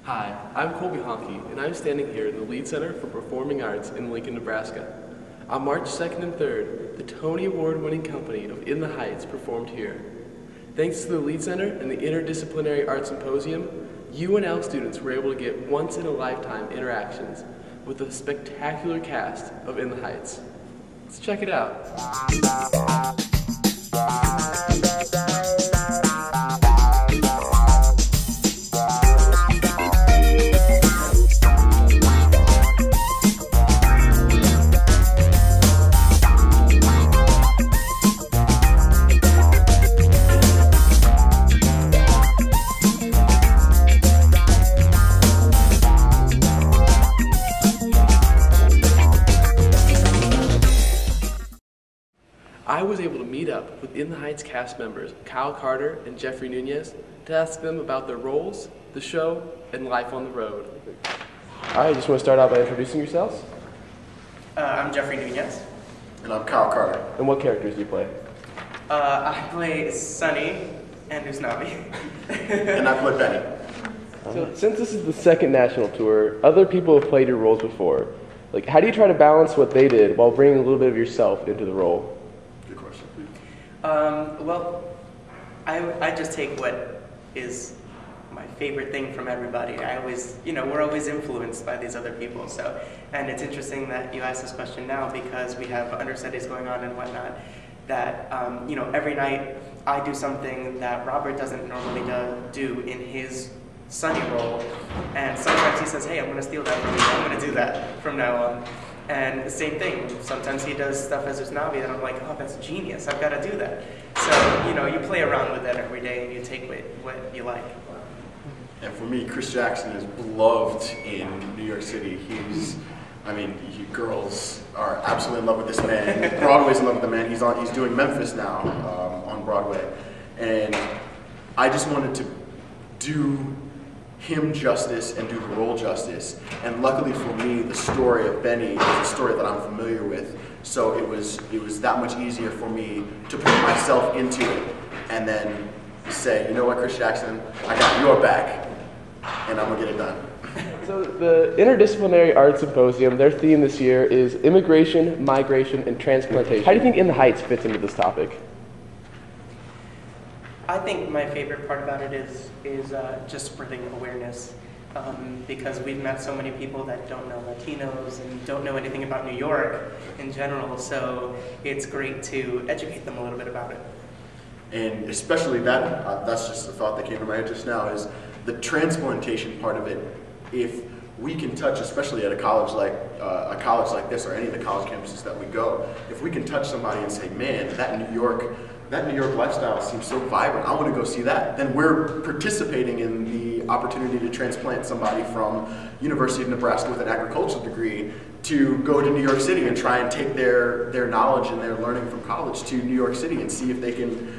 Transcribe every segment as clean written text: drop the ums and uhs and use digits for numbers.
Hi, I'm Colby Honke, and I'm standing here in the Lead Center for Performing Arts in Lincoln, Nebraska. On March 2nd and 3rd, the Tony Award-winning company of In the Heights performed here. Thanks to the Lead Center and the Interdisciplinary Art Symposium, UNL students were able to get once-in-a-lifetime interactions with a spectacular cast of In the Heights. Let's check it out. I was able to meet up with In the Heights cast members Kyle Carter and Jeffrey Nuñez to ask them about their roles, the show, and life on the road. All right, just want to start out by introducing yourselves. I'm Jeffrey Nuñez. And I'm Kyle Carter. And what characters do you play? I play Sonny and Usnavi. And I play Benny. So, since this is the second national tour, other people have played your roles before. Like, how do you try to balance what they did while bringing a little bit of yourself into the role? Well, I just take what is my favorite thing from everybody. I always, we're always influenced by these other people. So, and it's interesting that you asked this question now because we have understudies going on and whatnot. That every night I do something that Robert doesn't normally do in his Sonny role, and sometimes he says, "Hey, I'm going to steal that from you. I'm going to do that from now on." And the same thing, sometimes he does stuff as Usnavi and I'm like, oh, that's genius, I've got to do that. So, you play around with that every day and you take what you like. And for me, Chris Jackson is beloved in New York City. Girls are absolutely in love with this man. Broadway's in love with the man. He's doing Memphis now on Broadway. And I just wanted to do him justice and do the role justice. And luckily for me, the story of Benny is a story that I'm familiar with. So it was that much easier for me to put myself into it and then say, you know what, Chris Jackson, I got your back and I'm gonna get it done. So the Interdisciplinary Art Symposium, their theme this year is immigration, migration, and transplantation. How do you think In the Heights fits into this topic? I think my favorite part about it is just spreading awareness because we've met so many people that don't know Latinos and don't know anything about New York in general, so it's great to educate them a little bit about it. And especially that's just a thought that came to my head just now, is the transplantation part of it. If we can touch, especially at a college like this or any of the college campuses that we go, if we can touch somebody and say, man, that New York lifestyle seems so vibrant, I want to go see that, then we're participating in the opportunity to transplant somebody from University of Nebraska with an agricultural degree to go to New York City and try and take their knowledge and their learning from college to New York City and see if they can,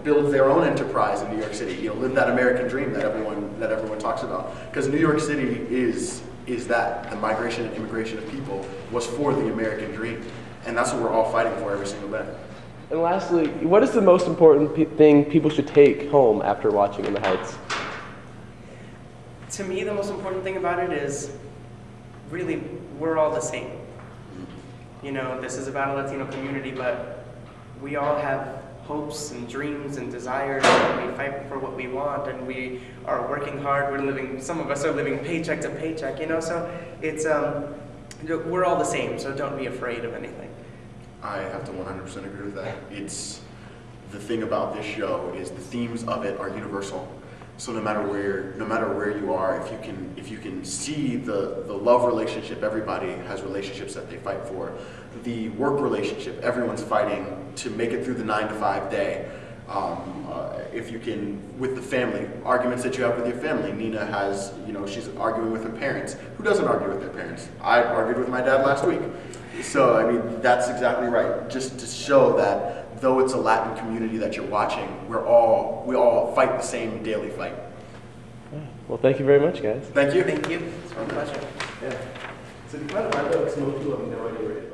build their own enterprise in New York City, live that American dream that everyone talks about. Because New York City is that, the migration and immigration of people was for the American dream. And that's what we're all fighting for every single day. And lastly, what is the most important thing people should take home after watching In the Heights? To me, the most important thing about it is really we're all the same. This is about a Latino community, but we all have hopes and dreams and desires, and we fight for what we want, and we are working hard. Some of us are living paycheck to paycheck, so it's, we're all the same, so don't be afraid of anything. I have to 100% agree with that. The thing about this show is the themes of it are universal. So no matter where you are, if you can see the love relationship, everybody has relationships that they fight for. The work relationship, everyone's fighting to make it through the 9-to-5 day. If you can, with the family, arguments that you have with your family. Nina has, she's arguing with her parents. Who doesn't argue with their parents? I argued with my dad last week. So, that's exactly right. Just to show that though it's a Latin community that you're watching, we all fight the same daily fight. Well, thank you very much, guys. Thank you. Thank you. It's my pleasure. Yeah. So if you find a smoke, let me know when you're ready.